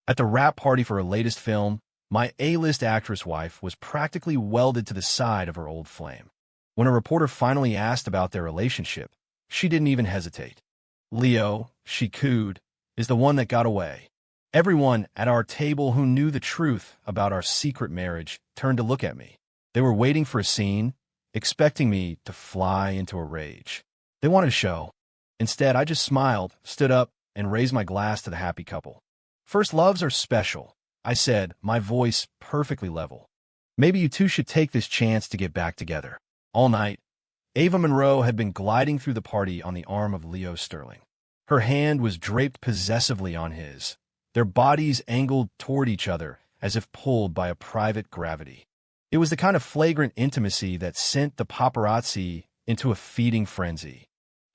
At the wrap party for her latest film, my A-list actress wife was practically welded to the side of her old flame. When a reporter finally asked about their relationship, she didn't even hesitate. Leo, she cooed, is the one that got away. Everyone at our table who knew the truth about our secret marriage turned to look at me. They were waiting for a scene, expecting me to fly into a rage. They wanted a show. Instead, I just smiled, stood up, and raised my glass to the happy couple. First loves are special, I said, my voice perfectly level. Maybe you two should take this chance to get back together. All night, Ava Monroe had been gliding through the party on the arm of Leo Sterling. Her hand was draped possessively on his, their bodies angled toward each other as if pulled by a private gravity. It was the kind of flagrant intimacy that sent the paparazzi into a feeding frenzy.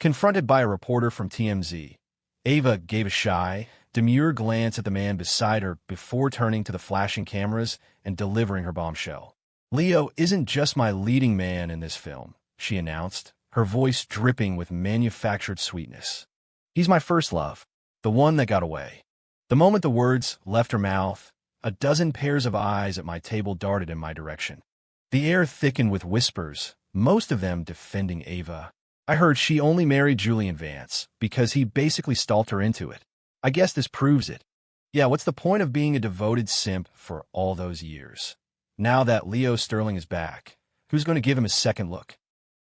Confronted by a reporter from TMZ, Ava gave a shy, demure glance at the man beside her before turning to the flashing cameras and delivering her bombshell. Leo isn't just my leading man in this film, she announced, her voice dripping with manufactured sweetness. He's my first love, the one that got away. The moment the words left her mouth, a dozen pairs of eyes at my table darted in my direction. The air thickened with whispers, most of them defending Ava. I heard she only married Julian Vance because he basically stalled her into it. I guess this proves it. Yeah, what's the point of being a devoted simp for all those years? Now that Leo Sterling is back, who's going to give him a second look?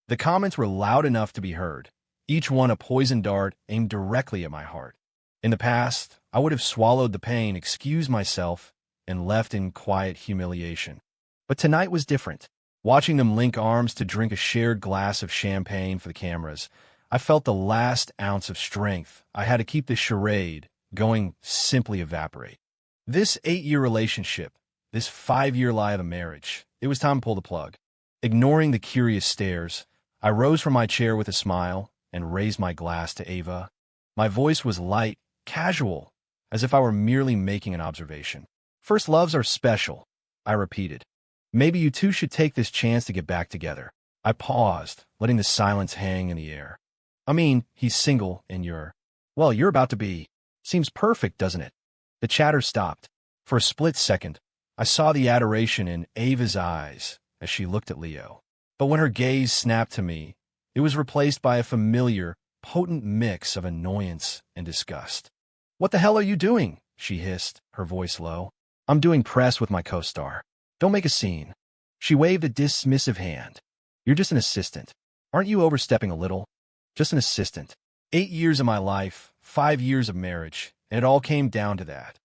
The comments were loud enough to be heard, each one a poison dart aimed directly at my heart. In the past, I would have swallowed the pain, excused myself, and left in quiet humiliation. But tonight was different. Watching them link arms to drink a shared glass of champagne for the cameras, I felt the last ounce of strength I had to keep this charade going simply evaporate. This 8-year relationship, this 5-year lie of a marriage, it was time to pull the plug. Ignoring the curious stares, I rose from my chair with a smile and raised my glass to Ava. My voice was light, casual, as if I were merely making an observation. First loves are special, I repeated. Maybe you two should take this chance to get back together. I paused, letting the silence hang in the air. I mean, he's single and you're about to be. Seems perfect, doesn't it? The chatter stopped. For a split second, I saw the adoration in Ava's eyes as she looked at Leo. But when her gaze snapped to me, it was replaced by a familiar, potent mix of annoyance and disgust. What the hell are you doing? She hissed, her voice low. I'm doing press with my co-star. Don't make a scene. She waved a dismissive hand. You're just an assistant. Aren't you overstepping a little? Just an assistant. 8 years of my life, 5 years of marriage, and it all came down to that.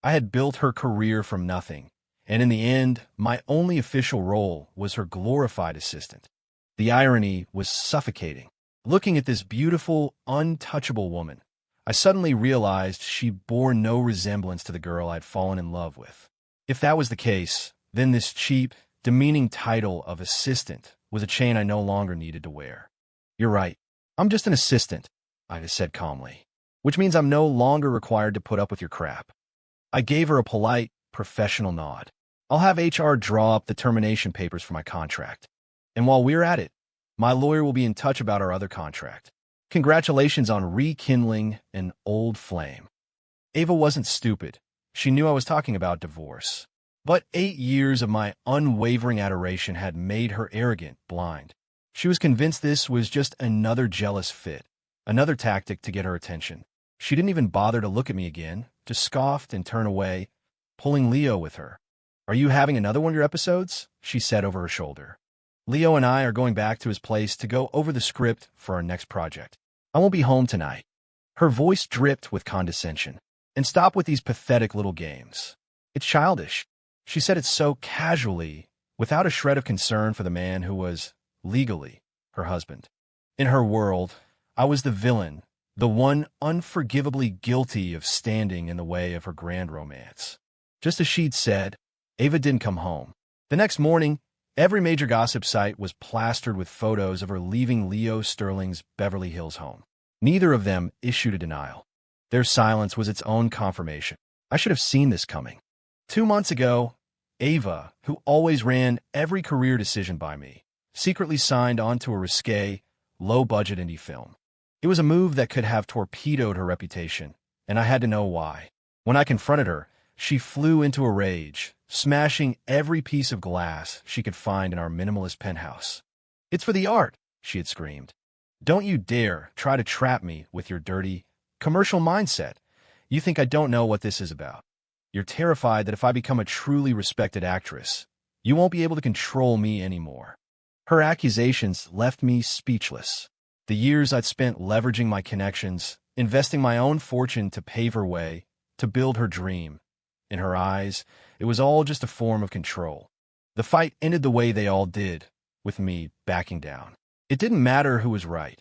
I had built her career from nothing, and in the end, my only official role was her glorified assistant. The irony was suffocating. Looking at this beautiful, untouchable woman, I suddenly realized she bore no resemblance to the girl I'd fallen in love with. If that was the case, then this cheap, demeaning title of assistant was a chain I no longer needed to wear. You're right. I'm just an assistant, I said calmly, which means I'm no longer required to put up with your crap. I gave her a polite, professional nod. I'll have HR draw up the termination papers for my contract. And while we're at it, my lawyer will be in touch about our other contract. Congratulations on rekindling an old flame. Ava wasn't stupid. She knew I was talking about divorce. But 8 years of my unwavering adoration had made her arrogant, blind. She was convinced this was just another jealous fit, another tactic to get her attention. She didn't even bother to look at me again, just scoffed and turned away, pulling Leo with her. Are you having another one of your episodes? She said over her shoulder. Leo and I are going back to his place to go over the script for our next project. I won't be home tonight. Her voice dripped with condescension. And stop with these pathetic little games. It's childish. She said it so casually, without a shred of concern for the man who was, legally, her husband. In her world, I was the villain, the one unforgivably guilty of standing in the way of her grand romance. Just as she'd said, Ava didn't come home. The next morning, every major gossip site was plastered with photos of her leaving Leo Sterling's Beverly Hills home. Neither of them issued a denial. Their silence was its own confirmation. I should have seen this coming. 2 months ago, Ava, who always ran every career decision by me, secretly signed on to a risque, low-budget indie film. It was a move that could have torpedoed her reputation, and I had to know why. When I confronted her, She flew into a rage, smashing every piece of glass she could find in our minimalist penthouse. "It's for the art," she had screamed. "Don't you dare try to trap me with your dirty, commercial mindset. You think I don't know what this is about. You're terrified that if I become a truly respected actress, you won't be able to control me anymore." Her accusations left me speechless. The years I'd spent leveraging my connections, investing my own fortune to pave her way, to build her dream. In her eyes, it was all just a form of control. The fight ended the way they all did, with me backing down. It didn't matter who was right.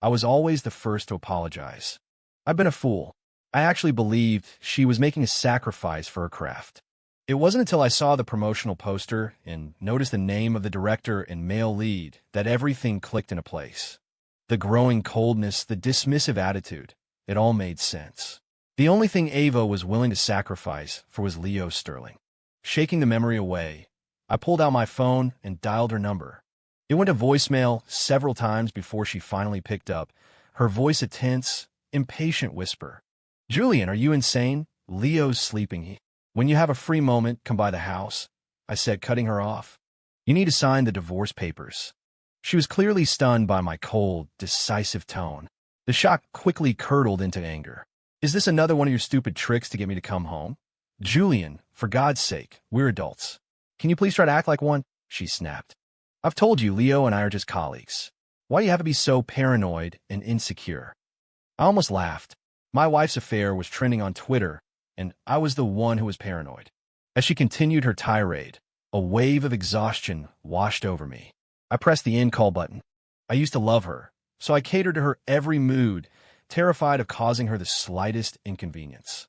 I was always the first to apologize. I'd been a fool. I actually believed she was making a sacrifice for her craft. It wasn't until I saw the promotional poster and noticed the name of the director and male lead that everything clicked into place. The growing coldness, the dismissive attitude, it all made sense. The only thing Ava was willing to sacrifice for was Leo Sterling. Shaking the memory away, I pulled out my phone and dialed her number. It went to voicemail several times before she finally picked up, her voice a tense, impatient whisper. "Julian, are you insane? Leo's sleeping. When you have a free moment, come by the house," I said, cutting her off. "You need to sign the divorce papers." She was clearly stunned by my cold, decisive tone. The shock quickly curdled into anger. "Is this another one of your stupid tricks to get me to come home?" "Julian, for God's sake, we're adults. Can you please try to act like one?" she snapped. "I've told you Leo and I are just colleagues. Why do you have to be so paranoid and insecure?" I almost laughed. My wife's affair was trending on Twitter, and I was the one who was paranoid. As she continued her tirade, a wave of exhaustion washed over me. I pressed the end call button. I used to love her, so I catered to her every mood, terrified of causing her the slightest inconvenience.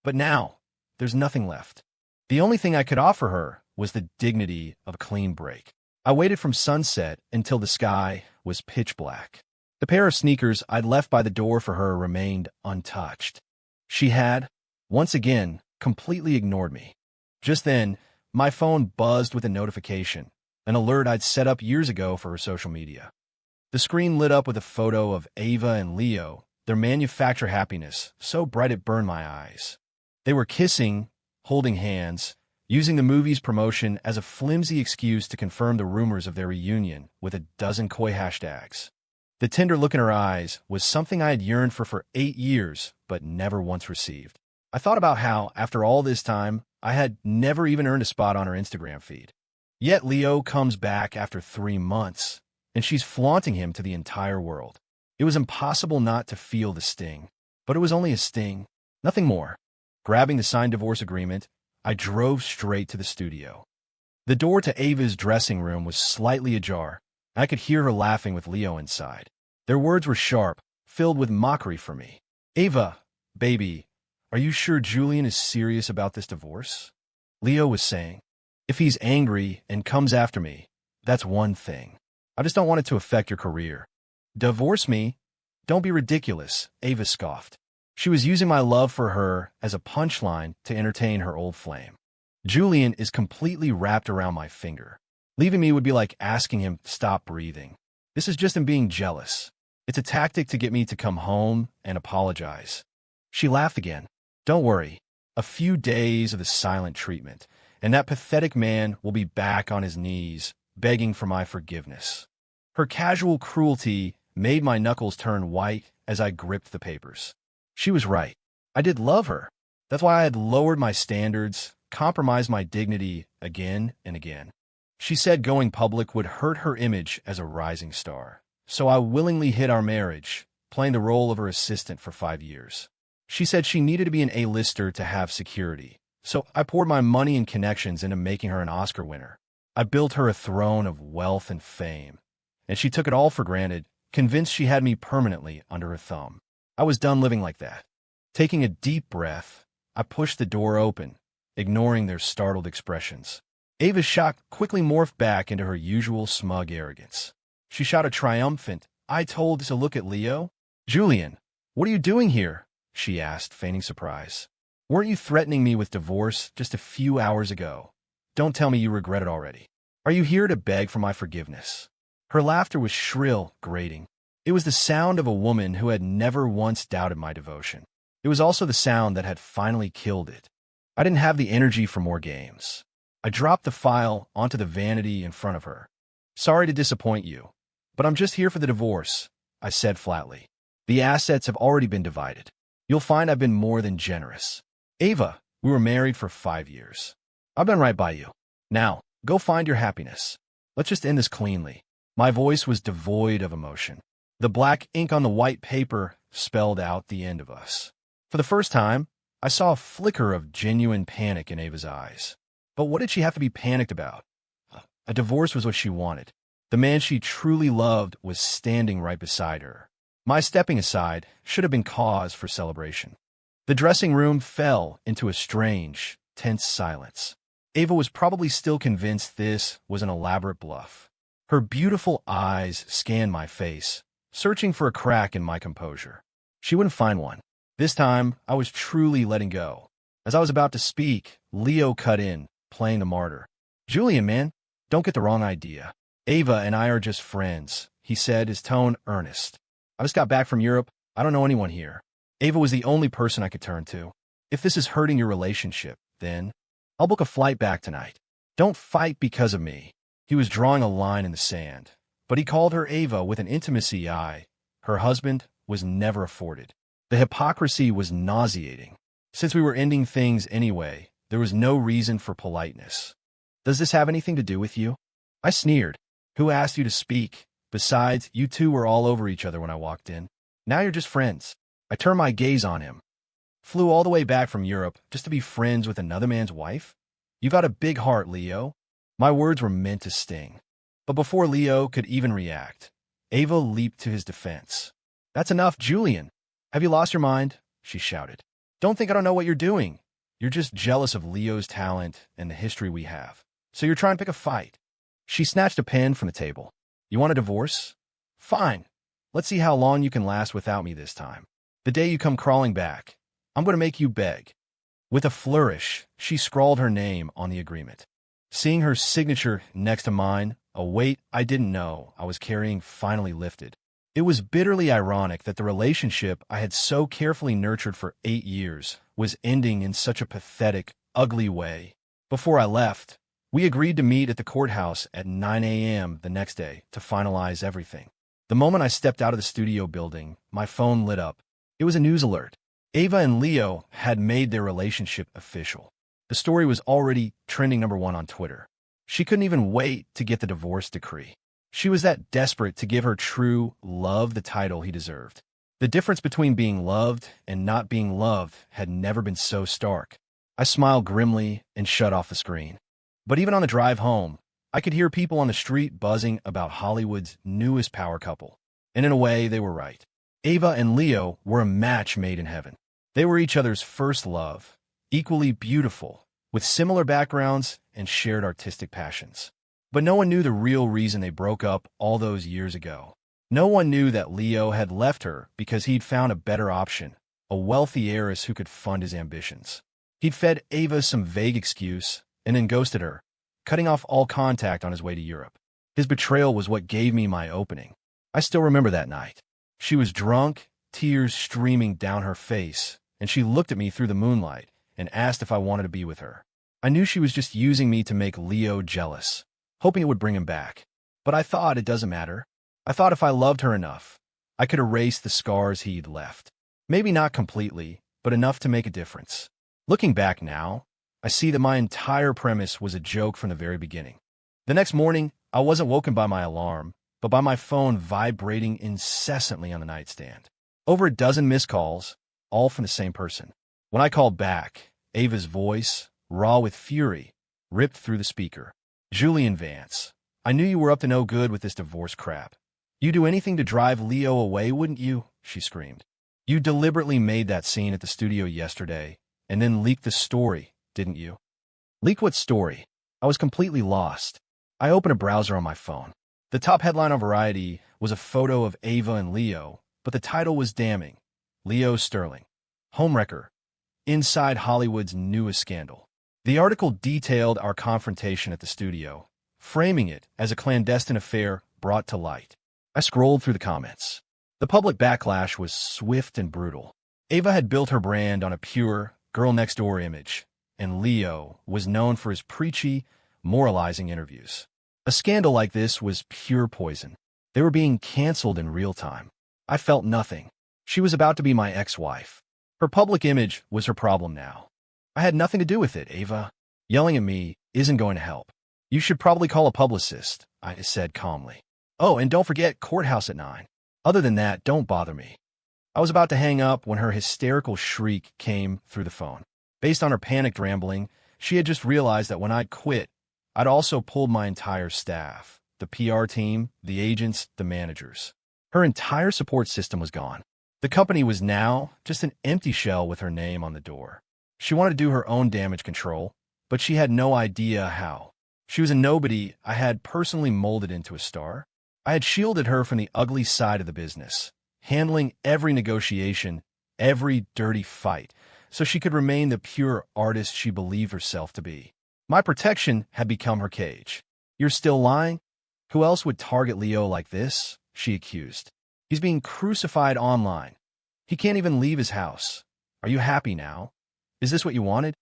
But now, there's nothing left. The only thing I could offer her was the dignity of a clean break. I waited from sunset until the sky was pitch black. The pair of sneakers I'd left by the door for her remained untouched. She had, once again, completely ignored me. Just then, my phone buzzed with a notification, an alert I'd set up years ago for her social media. The screen lit up with a photo of Ava and Leo, their manufactured happiness, so bright it burned my eyes. They were kissing, holding hands, using the movie's promotion as a flimsy excuse to confirm the rumors of their reunion with a dozen coy hashtags. The tender look in her eyes was something I had yearned for 8 years, but never once received. I thought about how, after all this time, I had never even earned a spot on her Instagram feed. Yet Leo comes back after 3 months, and she's flaunting him to the entire world. It was impossible not to feel the sting, but it was only a sting, nothing more. Grabbing the signed divorce agreement, I drove straight to the studio. The door to Ava's dressing room was slightly ajar, and I could hear her laughing with Leo inside. Their words were sharp, filled with mockery for me. "Ava, baby, are you sure Julian is serious about this divorce?" Leo was saying. "If he's angry and comes after me, that's one thing. I just don't want it to affect your career." "Divorce me? Don't be ridiculous," Ava scoffed. She was using my love for her as a punchline to entertain her old flame. "Julian is completely wrapped around my finger. Leaving me would be like asking him to stop breathing. This is just him being jealous. It's a tactic to get me to come home and apologize." She laughed again. "Don't worry. A few days of the silent treatment, and that pathetic man will be back on his knees, begging for my forgiveness." Her casual cruelty made my knuckles turn white as I gripped the papers. She was right. I did love her. That's why I had lowered my standards, compromised my dignity again and again. She said going public would hurt her image as a rising star. So I willingly hid our marriage, playing the role of her assistant for 5 years. She said she needed to be an A-lister to have security. So I poured my money and connections into making her an Oscar winner. I built her a throne of wealth and fame. And she took it all for granted, convinced she had me permanently under her thumb. I was done living like that. Taking a deep breath, I pushed the door open, ignoring their startled expressions. Ava's shock quickly morphed back into her usual smug arrogance. She shot a triumphant, "I told to look at Leo?" "Julian, what are you doing here?" she asked, feigning surprise. "Weren't you threatening me with divorce just a few hours ago? Don't tell me you regret it already. Are you here to beg for my forgiveness?" Her laughter was shrill, grating. It was the sound of a woman who had never once doubted my devotion. It was also the sound that had finally killed it. I didn't have the energy for more games. I dropped the file onto the vanity in front of her. Sorry to disappoint you, but I'm just here for the divorce, I said flatly. The assets have already been divided. You'll find I've been more than generous. Ava, we were married for 5 years. I've been right by you. Now, go find your happiness. Let's just end this cleanly. My voice was devoid of emotion. The black ink on the white paper spelled out the end of us. For the first time, I saw a flicker of genuine panic in Ava's eyes. But what did she have to be panicked about? A divorce was what she wanted. The man she truly loved was standing right beside her. My stepping aside should have been cause for celebration. The dressing room fell into a strange, tense silence. Ava was probably still convinced this was an elaborate bluff. Her beautiful eyes scanned my face, searching for a crack in my composure. She wouldn't find one. This time, I was truly letting go. As I was about to speak, Leo cut in, playing the martyr. Julian, man, don't get the wrong idea. Ava and I are just friends, he said, his tone earnest. I just got back from Europe. I don't know anyone here. Ava was the only person I could turn to. If this is hurting your relationship, then I'll book a flight back tonight. Don't fight because of me. He was drawing a line in the sand, but he called her Ava with an intimacy her husband was never afforded. The hypocrisy was nauseating. Since we were ending things anyway, there was no reason for politeness. Does this have anything to do with you? I sneered. Who asked you to speak? Besides, you two were all over each other when I walked in. Now you're just friends. I turned my gaze on him. Flew all the way back from Europe just to be friends with another man's wife? You got a big heart, Leo. My words were meant to sting. But before Leo could even react, Ava leaped to his defense. That's enough, Julian. Have you lost your mind? She shouted. Don't think I don't know what you're doing. You're just jealous of Leo's talent and the history we have. So you're trying to pick a fight. She snatched a pen from the table. You want a divorce? Fine. Let's see how long you can last without me this time. The day you come crawling back, I'm going to make you beg. With a flourish, she scrawled her name on the agreement. Seeing her signature next to mine, a weight I didn't know I was carrying finally lifted. It was bitterly ironic that the relationship I had so carefully nurtured for 8 years was ending in such a pathetic, ugly way. Before I left, we agreed to meet at the courthouse at 9 a.m. the next day to finalize everything. The moment I stepped out of the studio building, my phone lit up. It was a news alert. Ava and Leo had made their relationship official. The story was already trending #1 on Twitter. She couldn't even wait to get the divorce decree. She was that desperate to give her true love the title he deserved. The difference between being loved and not being loved had never been so stark. I smiled grimly and shut off the screen. But even on the drive home, I could hear people on the street buzzing about Hollywood's newest power couple. And in a way, they were right. Ava and Leo were a match made in heaven. They were each other's first love, equally beautiful, with similar backgrounds and shared artistic passions. But no one knew the real reason they broke up all those years ago. No one knew that Leo had left her because he'd found a better option, a wealthy heiress who could fund his ambitions. He'd fed Ava some vague excuse and then ghosted her, cutting off all contact on his way to Europe. His betrayal was what gave me my opening. I still remember that night. She was drunk, tears streaming down her face, and she looked at me through the moonlight and asked if I wanted to be with her. I knew she was just using me to make Leo jealous, hoping it would bring him back. But I thought it doesn't matter. I thought if I loved her enough, I could erase the scars he'd left. Maybe not completely, but enough to make a difference. Looking back now, I see that my entire premise was a joke from the very beginning. The next morning, I wasn't woken by my alarm, but by my phone vibrating incessantly on the nightstand. Over a dozen missed calls, all from the same person. When I called back, Ava's voice, raw with fury, ripped through the speaker. Julian Vance, I knew you were up to no good with this divorce crap. You'd do anything to drive Leo away, wouldn't you? She screamed. You deliberately made that scene at the studio yesterday, and then leaked the story, didn't you? Leak what story? I was completely lost. I opened a browser on my phone. The top headline on Variety was a photo of Ava and Leo, but the title was damning. Leo Sterling, homewrecker, inside Hollywood's newest scandal. The article detailed our confrontation at the studio, framing it as a clandestine affair brought to light. I scrolled through the comments. The public backlash was swift and brutal. Ava had built her brand on a pure, girl-next-door image, and Leo was known for his preachy, moralizing interviews. A scandal like this was pure poison. They were being canceled in real time. I felt nothing. She was about to be my ex-wife. Her public image was her problem now. I had nothing to do with it, Ava. Yelling at me isn't going to help. You should probably call a publicist, I said calmly. Oh, and don't forget courthouse at 9. Other than that, don't bother me. I was about to hang up when her hysterical shriek came through the phone. Based on her panicked rambling, she had just realized that when I'd quit, I'd also pulled my entire staff, the PR team, the agents, the managers. Her entire support system was gone. The company was now just an empty shell with her name on the door. She wanted to do her own damage control, but she had no idea how. She was a nobody I had personally molded into a star. I had shielded her from the ugly side of the business, handling every negotiation, every dirty fight, so she could remain the pure artist she believed herself to be. My protection had become her cage. You're still lying? Who else would target Leo like this? She accused. He's being crucified online. He can't even leave his house. Are you happy now? Is this what you wanted?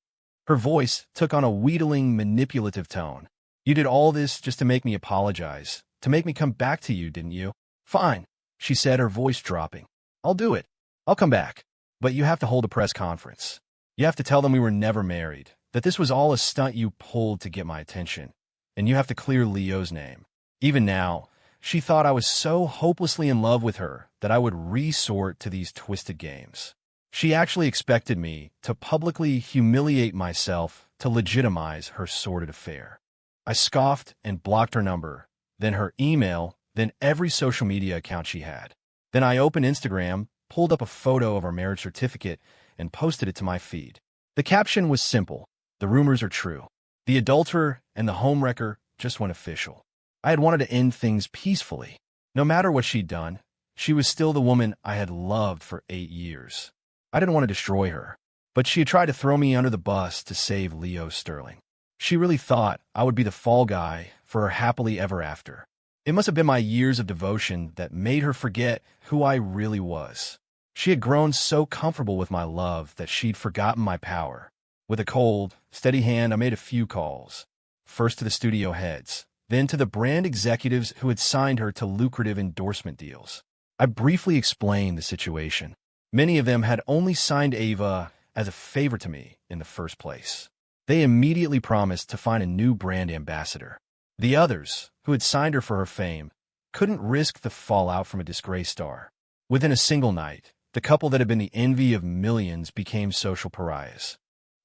Her voice took on a wheedling, manipulative tone. You did all this just to make me apologize, to make me come back to you, didn't you? Fine, she said, her voice dropping. I'll do it. I'll come back. But you have to hold a press conference. You have to tell them we were never married, that this was all a stunt you pulled to get my attention. And you have to clear Leo's name. Even now, she thought I was so hopelessly in love with her that I would resort to these twisted games. She actually expected me to publicly humiliate myself to legitimize her sordid affair. I scoffed and blocked her number, then her email, then every social media account she had. Then I opened Instagram, pulled up a photo of our marriage certificate, and posted it to my feed. The caption was simple. The rumors are true. The adulterer and the homewrecker just went official. I had wanted to end things peacefully. No matter what she'd done, she was still the woman I had loved for 8 years. I didn't want to destroy her, but she had tried to throw me under the bus to save Leo Sterling. She really thought I would be the fall guy for her happily ever after. It must have been my years of devotion that made her forget who I really was. She had grown so comfortable with my love that she'd forgotten my power. With a cold, steady hand, I made a few calls. First to the studio heads, then to the brand executives who had signed her to lucrative endorsement deals. I briefly explained the situation. Many of them had only signed Ava as a favor to me in the first place. They immediately promised to find a new brand ambassador. The others, who had signed her for her fame, couldn't risk the fallout from a disgraced star. Within a single night, the couple that had been the envy of millions became social pariahs.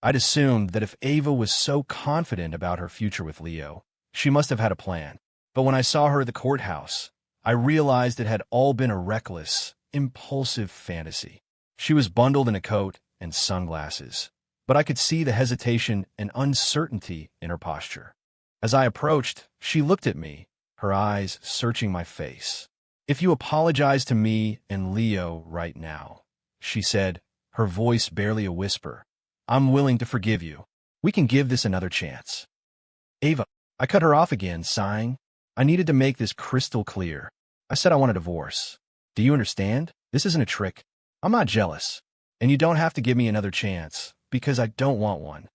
I'd assumed that if Ava was so confident about her future with Leo, she must have had a plan. But when I saw her at the courthouse, I realized it had all been a reckless, impulsive fantasy. She was bundled in a coat and sunglasses, but I could see the hesitation and uncertainty in her posture. As I approached, she looked at me, her eyes searching my face. If you apologize to me and Leo right now, she said, her voice barely a whisper, I'm willing to forgive you. We can give this another chance. Ava, I cut her off again, sighing. I needed to make this crystal clear. I said I want a divorce. Do you understand? This isn't a trick. I'm not jealous. And you don't have to give me another chance, because I don't want one.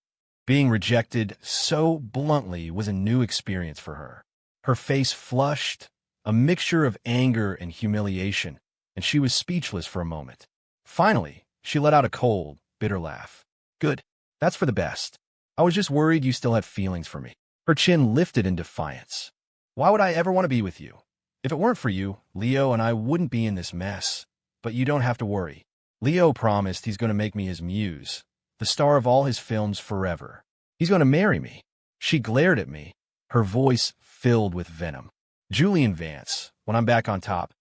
Being rejected so bluntly was a new experience for her. Her face flushed, a mixture of anger and humiliation, and she was speechless for a moment. Finally, she let out a cold, bitter laugh. Good. That's for the best. I was just worried you still had feelings for me. Her chin lifted in defiance. Why would I ever want to be with you? If it weren't for you, Leo and I wouldn't be in this mess. But you don't have to worry. Leo promised he's going to make me his muse, the star of all his films forever. He's going to marry me. She glared at me, her voice filled with venom. Julian Vance, when I'm back on top,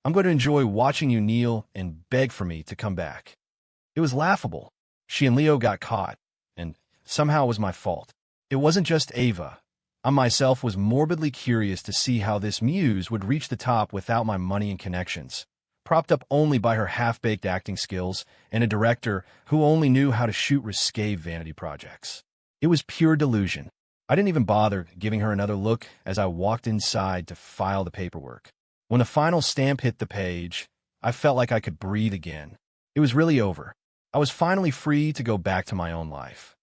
I'm going to enjoy watching you kneel and beg for me to come back. It was laughable. She and Leo got caught, and somehow it was my fault. It wasn't just Ava. I myself was morbidly curious to see how this muse would reach the top without my money and connections, propped up only by her half-baked acting skills and a director who only knew how to shoot risque vanity projects. It was pure delusion. I didn't even bother giving her another look as I walked inside to file the paperwork. When the final stamp hit the page, I felt like I could breathe again. It was really over. I was finally free to go back to my own life.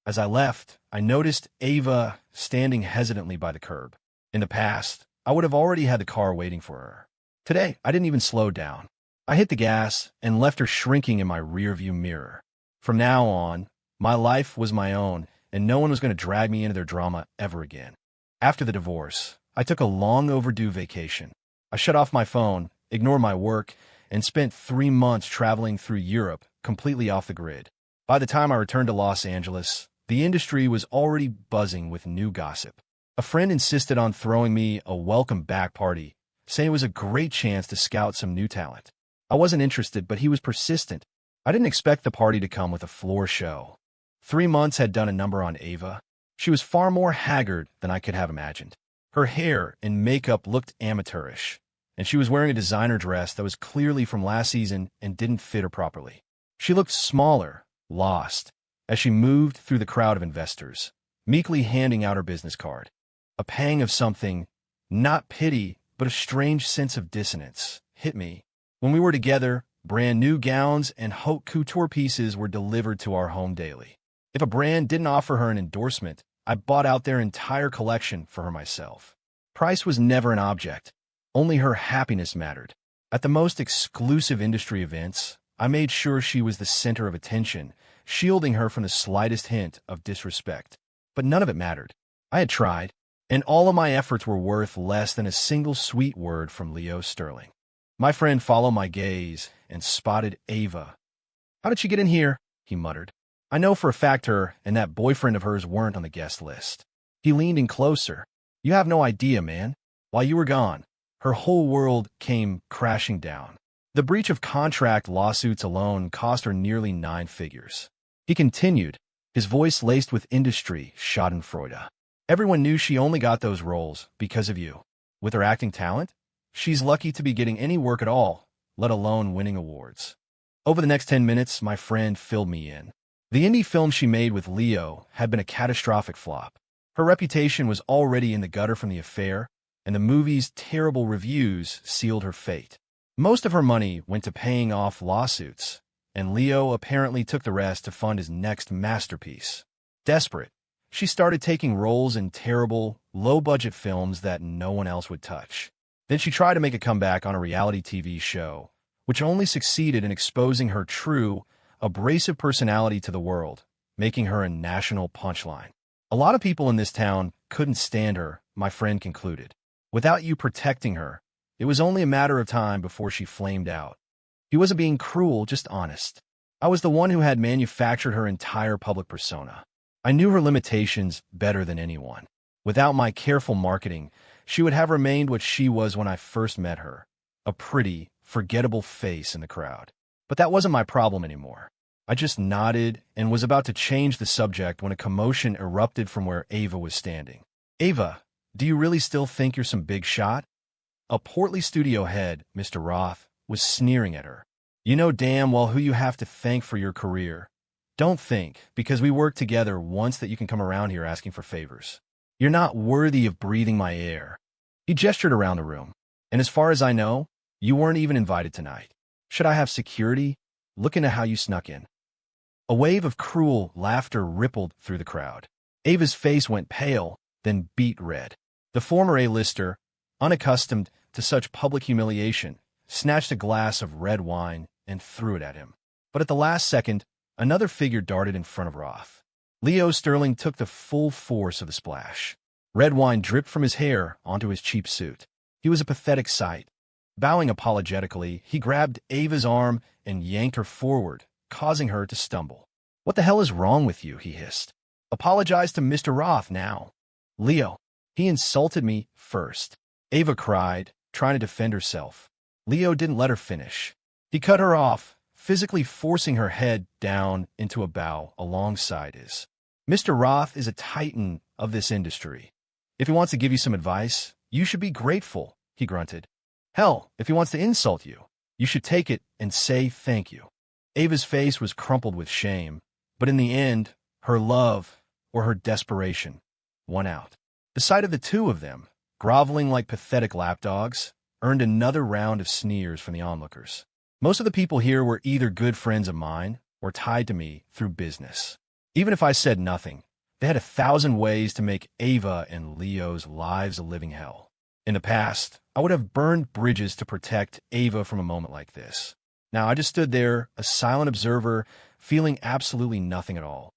As I left, I noticed Ava standing hesitantly by the curb. In the past, I would have already had the car waiting for her. Today, I didn't even slow down. I hit the gas and left her shrinking in my rearview mirror. From now on, my life was my own, and no one was going to drag me into their drama ever again. After the divorce, I took a long overdue vacation. I shut off my phone, ignored my work, and spent 3 months traveling through Europe, completely off the grid. By the time I returned to Los Angeles, the industry was already buzzing with new gossip. A friend insisted on throwing me a welcome back party, saying it was a great chance to scout some new talent. I wasn't interested, but he was persistent. I didn't expect the party to come with a floor show. 3 months had done a number on Ava. She was far more haggard than I could have imagined. Her hair and makeup looked amateurish, and she was wearing a designer dress that was clearly from last season and didn't fit her properly. She looked smaller, lost, as she moved through the crowd of investors, meekly handing out her business card. A pang of something, not pity, but a strange sense of dissonance, hit me. When we were together, brand new gowns and haute couture pieces were delivered to our home daily. If a brand didn't offer her an endorsement, I bought out their entire collection for her myself. Price was never an object. Only her happiness mattered. At the most exclusive industry events, I made sure she was the center of attention, shielding her from the slightest hint of disrespect. But none of it mattered. I had tried, and all of my efforts were worth less than a single sweet word from Leo Sterling. My friend followed my gaze and spotted Ava. "How did she get in here?" he muttered. "I know for a fact her and that boyfriend of hers weren't on the guest list." He leaned in closer. "You have no idea, man. While you were gone, her whole world came crashing down. The breach of contract lawsuits alone cost her nearly 9 figures. He continued, his voice laced with industry schadenfreude. "Everyone knew she only got those roles because of you. With her acting talent, she's lucky to be getting any work at all, let alone winning awards." Over the next 10 minutes, my friend filled me in. The indie film she made with Leo had been a catastrophic flop. Her reputation was already in the gutter from the affair, and the movie's terrible reviews sealed her fate. Most of her money went to paying off lawsuits, and Leo apparently took the rest to fund his next masterpiece. Desperate, she started taking roles in terrible, low-budget films that no one else would touch. Then she tried to make a comeback on a reality TV show, which only succeeded in exposing her true, abrasive personality to the world, making her a national punchline. "A lot of people in this town couldn't stand her," my friend concluded. "Without you protecting her, it was only a matter of time before she flamed out." He wasn't being cruel, just honest. I was the one who had manufactured her entire public persona. I knew her limitations better than anyone. Without my careful marketing, she would have remained what she was when I first met her, a pretty, forgettable face in the crowd. But that wasn't my problem anymore. I just nodded and was about to change the subject when a commotion erupted from where Ava was standing. "Ava, do you really still think you're some big shot?" A portly studio head, Mr. Roth, was sneering at her. "You know damn well who you have to thank for your career. Don't think, because we worked together once, that you can come around here asking for favors. You're not worthy of breathing my air." He gestured around the room. "And as far as I know, you weren't even invited tonight. Should I have security? Look into how you snuck in." A wave of cruel laughter rippled through the crowd. Ava's face went pale, then beet red. The former A-lister, unaccustomed to such public humiliation, snatched a glass of red wine and threw it at him. But at the last second, another figure darted in front of Roth. Leo Sterling took the full force of the splash. Red wine dripped from his hair onto his cheap suit. He was a pathetic sight. Bowing apologetically, he grabbed Ava's arm and yanked her forward, causing her to stumble. "What the hell is wrong with you?" he hissed. "Apologize to Mr. Roth now." "Leo, he insulted me first," Ava cried, trying to defend herself. Leo didn't let her finish. He cut her off, physically forcing her head down into a bow alongside his. "Mr. Roth is a titan of this industry. If he wants to give you some advice, you should be grateful," he grunted. "Hell, if he wants to insult you, you should take it and say thank you." Ava's face was crumpled with shame, but in the end, her love, or her desperation, won out. The sight of the two of them, groveling like pathetic lapdogs, earned another round of sneers from the onlookers. Most of the people here were either good friends of mine or tied to me through business. Even if I said nothing, they had 1,000 ways to make Ava and Leo's lives a living hell. In the past, I would have burned bridges to protect Ava from a moment like this. Now I just stood there, a silent observer, feeling absolutely nothing at all.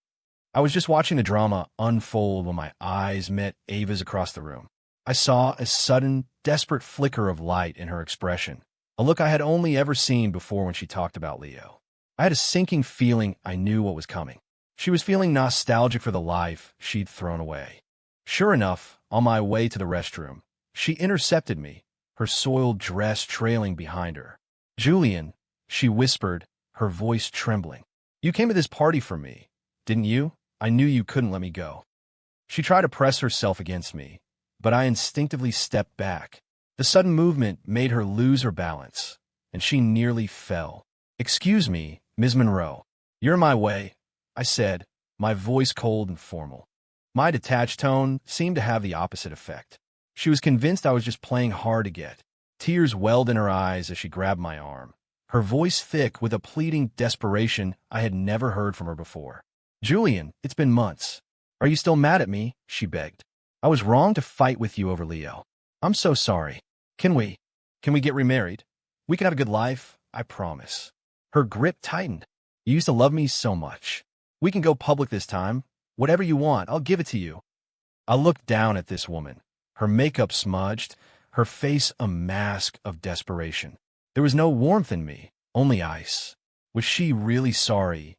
I was just watching the drama unfold when my eyes met Ava's across the room. I saw a sudden, desperate flicker of light in her expression, a look I had only ever seen before when she talked about Leo. I had a sinking feeling I knew what was coming. She was feeling nostalgic for the life she'd thrown away. Sure enough, on my way to the restroom, she intercepted me, her soiled dress trailing behind her. "Julian," she whispered, her voice trembling. "You came to this party for me, didn't you? I knew you couldn't let me go." She tried to press herself against me, but I instinctively stepped back. The sudden movement made her lose her balance, and she nearly fell. "Excuse me, Ms. Monroe. You're in my way," I said, my voice cold and formal. My detached tone seemed to have the opposite effect. She was convinced I was just playing hard to get. Tears welled in her eyes as she grabbed my arm, her voice thick with a pleading desperation I had never heard from her before. "Julian, it's been months. Are you still mad at me?" she begged. "I was wrong to fight with you over Leo. I'm so sorry. Can we get remarried? We can have a good life, I promise." Her grip tightened. "You used to love me so much. We can go public this time. Whatever you want, I'll give it to you." I looked down at this woman, her makeup smudged, her face a mask of desperation. There was no warmth in me, only ice. Was she really sorry?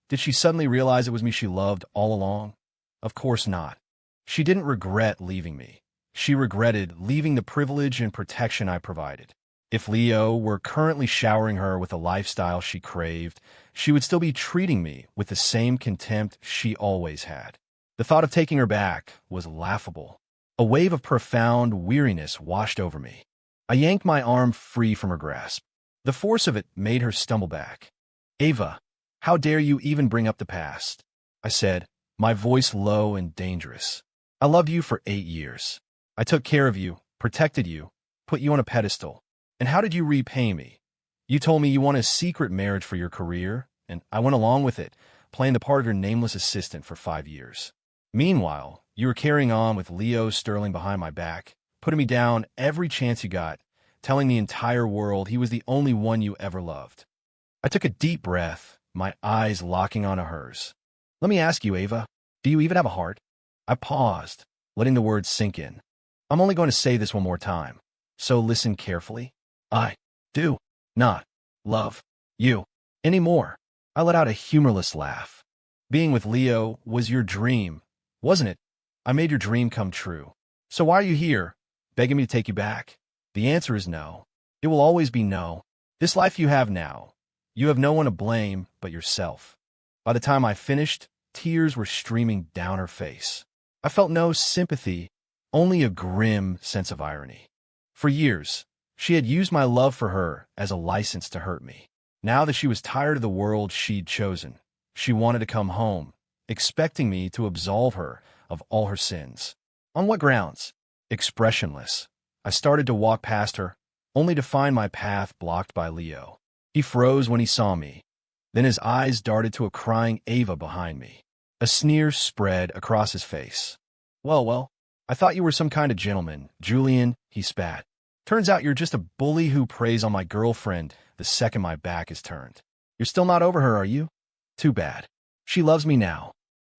Did she suddenly realize it was me she loved all along? Of course not. She didn't regret leaving me. She regretted leaving the privilege and protection I provided. If Leo were currently showering her with a lifestyle she craved, she would still be treating me with the same contempt she always had. The thought of taking her back was laughable. A wave of profound weariness washed over me. I yanked my arm free from her grasp. The force of it made her stumble back. "Ava, how dare you even bring up the past?" I said, my voice low and dangerous. "I loved you for 8 years. I took care of you, protected you, put you on a pedestal. And how did you repay me? You told me you wanted a secret marriage for your career, and I went along with it, playing the part of your nameless assistant for 5 years. Meanwhile, you were carrying on with Leo Sterling behind my back, putting me down every chance you got, telling the entire world he was the only one you ever loved." I took a deep breath, my eyes locking onto hers. "Let me ask you, Ava, do you even have a heart?" I paused, letting the words sink in. "I'm only going to say this one more time, so listen carefully. I do not love you anymore." I let out a humorless laugh. "Being with Leo was your dream, wasn't it? I made your dream come true. So why are you here, begging me to take you back?" The answer is no. It will always be no. This life you have now, you have no one to blame but yourself. By the time I finished, tears were streaming down her face. I felt no sympathy, only a grim sense of irony. For years, she had used my love for her as a license to hurt me. Now that she was tired of the world she'd chosen, she wanted to come home, expecting me to absolve her of all her sins. On what grounds? Expressionless, I started to walk past her, only to find my path blocked by Leo. He froze when he saw me. Then his eyes darted to a crying Ava behind me. A sneer spread across his face. Well, I thought you were some kind of gentleman, Julian," he spat. "Turns out you're just a bully who preys on my girlfriend the second my back is turned. You're still not over her, are you? Too bad. She loves me now."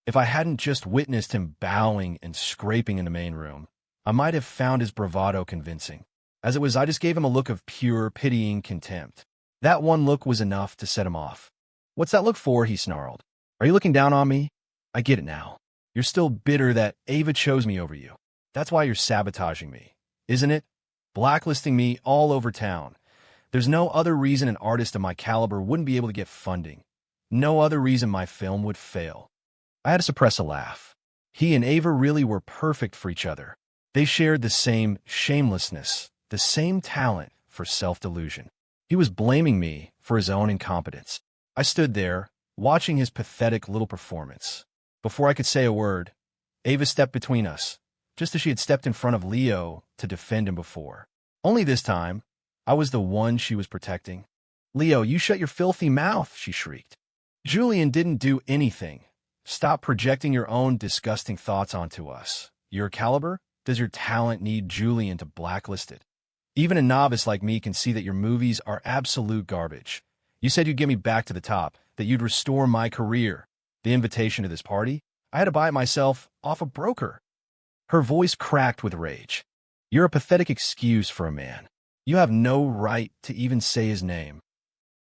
If I hadn't just witnessed him bowing and scraping in the main room, I might have found his bravado convincing. As it was, I just gave him a look of pure, pitying contempt. That one look was enough to set him off. "What's that look for?" he snarled. "Are you looking down on me? I get it now. You're still bitter that Ava chose me over you. That's why you're sabotaging me, isn't it? Blacklisting me all over town. There's no other reason an artist of my caliber wouldn't be able to get funding. No other reason my film would fail." I had to suppress a laugh. He and Ava really were perfect for each other. They shared the same shamelessness, the same talent for self-delusion. He was blaming me for his own incompetence. I stood there, watching his pathetic little performance. Before I could say a word, Ava stepped between us, just as she had stepped in front of Leo to defend him before. Only this time, I was the one she was protecting. "Leo, you shut your filthy mouth," she shrieked. "Julian didn't do anything. Stop projecting your own disgusting thoughts onto us. Your caliber? Does your talent need Julian to blacklist it? Even a novice like me can see that your movies are absolute garbage. You said you'd get me back to the top, that you'd restore my career. The invitation to this party? I had to buy it myself off a broker. Her voice cracked with rage. You're a pathetic excuse for a man. You have no right to even say his name.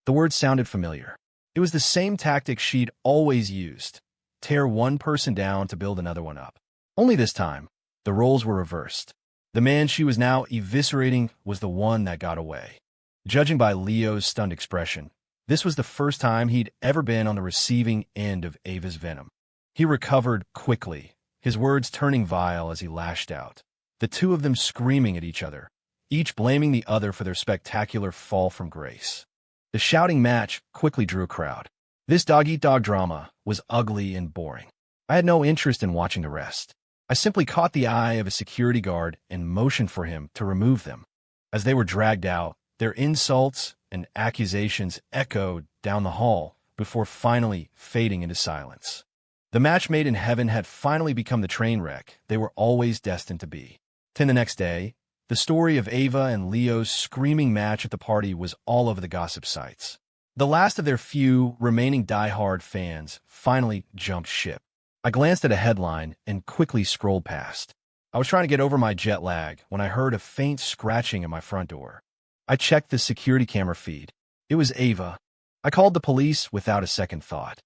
The words sounded familiar. It was the same tactic she'd always used. Tear one person down to build another one up. Only this time, the roles were reversed. The man she was now eviscerating was the one that got away. Judging by Leo's stunned expression, this was the first time he'd ever been on the receiving end of Ava's venom. He recovered quickly, his words turning vile as he lashed out. The two of them screaming at each other, each blaming the other for their spectacular fall from grace. The shouting match quickly drew a crowd. This dog-eat-dog drama was ugly and boring. I had no interest in watching the rest. I simply caught the eye of a security guard and motioned for him to remove them. As they were dragged out, their insults and accusations echoed down the hall before finally fading into silence. The match made in heaven had finally become the train wreck they were always destined to be. Then the next day, the story of Ava and Leo's screaming match at the party was all over the gossip sites. The last of their few remaining die-hard fans finally jumped ship. I glanced at a headline and quickly scrolled past. I was trying to get over my jet lag when I heard a faint scratching at my front door. I checked the security camera feed. It was Ava. I called the police without a second thought.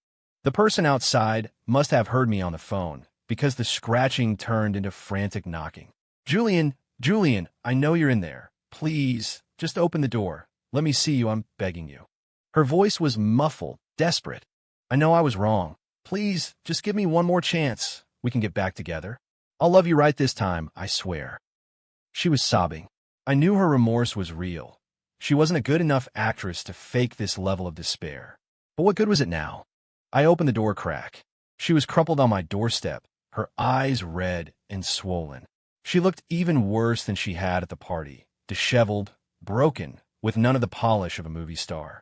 The person outside must have heard me on the phone because the scratching turned into frantic knocking. Julian, I know you're in there. Please, just open the door. Let me see you, I'm begging you. Her voice was muffled, desperate. I know I was wrong. Please, just give me one more chance. We can get back together. I'll love you right this time, I swear. She was sobbing. I knew her remorse was real. She wasn't a good enough actress to fake this level of despair. But what good was it now? I opened the door crack. She was crumpled on my doorstep, her eyes red and swollen. She looked even worse than she had at the party, disheveled, broken, with none of the polish of a movie star.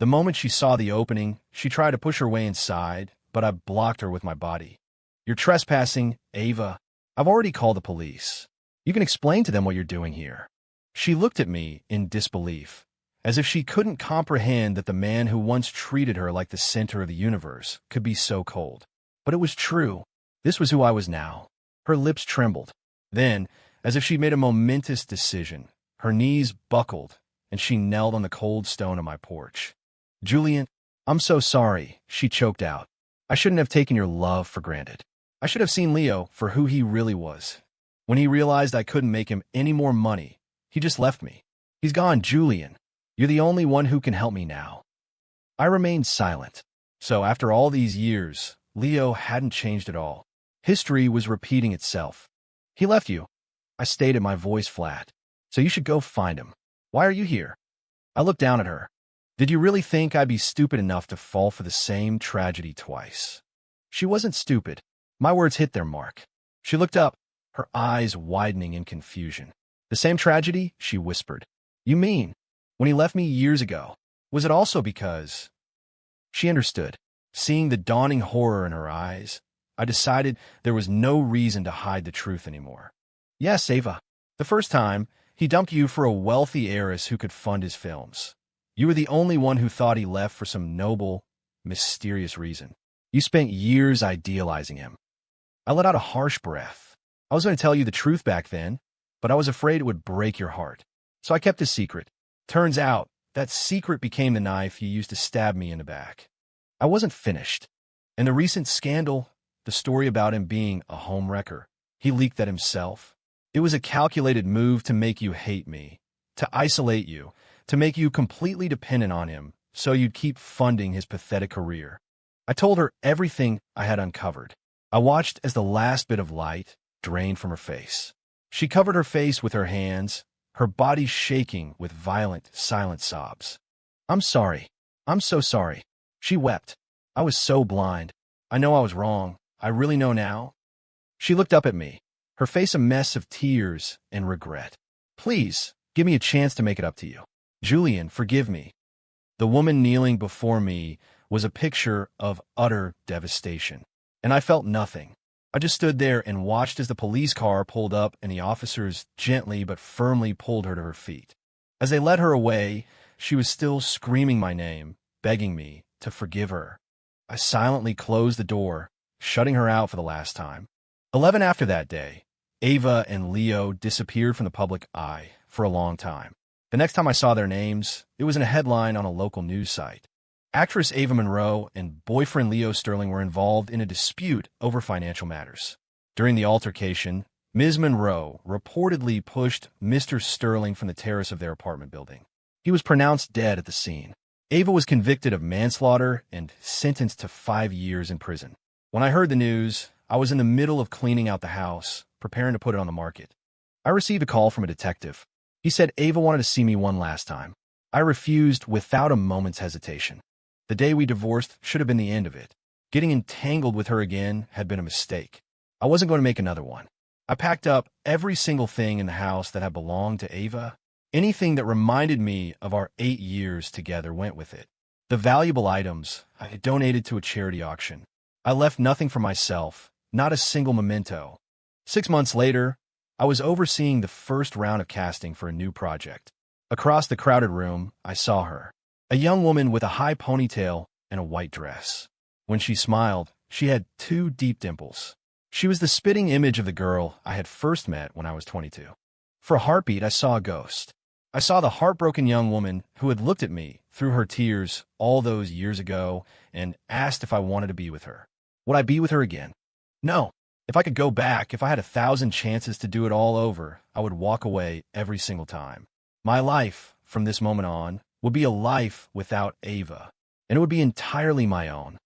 The moment she saw the opening, she tried to push her way inside, but I blocked her with my body. You're trespassing, Ava. I've already called the police. You can explain to them what you're doing here. She looked at me in disbelief, as if she couldn't comprehend that the man who once treated her like the center of the universe could be so cold. But it was true. This was who I was now. Her lips trembled. Then, as if she'd made a momentous decision, her knees buckled, and she knelt on the cold stone of my porch. Julian, I'm so sorry, she choked out. I shouldn't have taken your love for granted. I should have seen Leo for who he really was. When he realized I couldn't make him any more money, he just left me. He's gone, Julian. You're the only one who can help me now. I remained silent. So after all these years, Leo hadn't changed at all. History was repeating itself. He left you. I stated, my voice flat. So you should go find him. Why are you here? I looked down at her. Did you really think I'd be stupid enough to fall for the same tragedy twice? She wasn't stupid. My words hit their mark. She looked up, her eyes widening in confusion. The same tragedy? She whispered. You mean, when he left me years ago, was it also because... She understood. Seeing the dawning horror in her eyes, I decided there was no reason to hide the truth anymore. Yes, Ava. The first time, he dumped you for a wealthy heiress who could fund his films. You were the only one who thought he left for some noble, mysterious reason. You spent years idealizing him. I let out a harsh breath. I was going to tell you the truth back then, but I was afraid it would break your heart. So I kept a secret. Turns out, that secret became the knife you used to stab me in the back. I wasn't finished. In the recent scandal, the story about him being a home wrecker, he leaked that himself. It was a calculated move to make you hate me, to isolate you, to make you completely dependent on him so you'd keep funding his pathetic career. I told her everything I had uncovered. I watched as the last bit of light drained from her face. She covered her face with her hands, her body shaking with violent, silent sobs. I'm sorry. I'm so sorry. She wept. I was so blind. I know I was wrong. I really know now. She looked up at me, her face a mess of tears and regret. Please, give me a chance to make it up to you. Julian, forgive me. The woman kneeling before me was a picture of utter devastation. and I felt nothing. I just stood there and watched as the police car pulled up and the officers gently but firmly pulled her to her feet. As they led her away, she was still screaming my name, begging me to forgive her. I silently closed the door, shutting her out for the last time. 11 after that day, Ava and Leo disappeared from the public eye for a long time. The next time I saw their names, it was in a headline on a local news site. Actress Ava Monroe and boyfriend Leo Sterling were involved in a dispute over financial matters. During the altercation, Ms. Monroe reportedly pushed Mr. Sterling from the terrace of their apartment building. He was pronounced dead at the scene. Ava was convicted of manslaughter and sentenced to 5 years in prison. When I heard the news, I was in the middle of cleaning out the house, preparing to put it on the market. I received a call from a detective. He said Ava wanted to see me one last time. I refused without a moment's hesitation. The day we divorced should have been the end of it. Getting entangled with her again had been a mistake. I wasn't going to make another one. I packed up every single thing in the house that had belonged to Ava. Anything that reminded me of our 8 years together went with it. The valuable items I had donated to a charity auction. I left nothing for myself, not a single memento. 6 months later, I was overseeing the first round of casting for a new project. Across the crowded room, I saw her. A young woman with a high ponytail and a white dress. When she smiled, she had 2 deep dimples. She was the spitting image of the girl I had first met when I was 22. For a heartbeat, I saw a ghost. I saw the heartbroken young woman who had looked at me through her tears all those years ago and asked if I wanted to be with her. Would I be with her again? No. If I could go back, if I had 1,000 chances to do it all over, I would walk away every single time. My life, from this moment on, would be a life without Ava, and it would be entirely my own.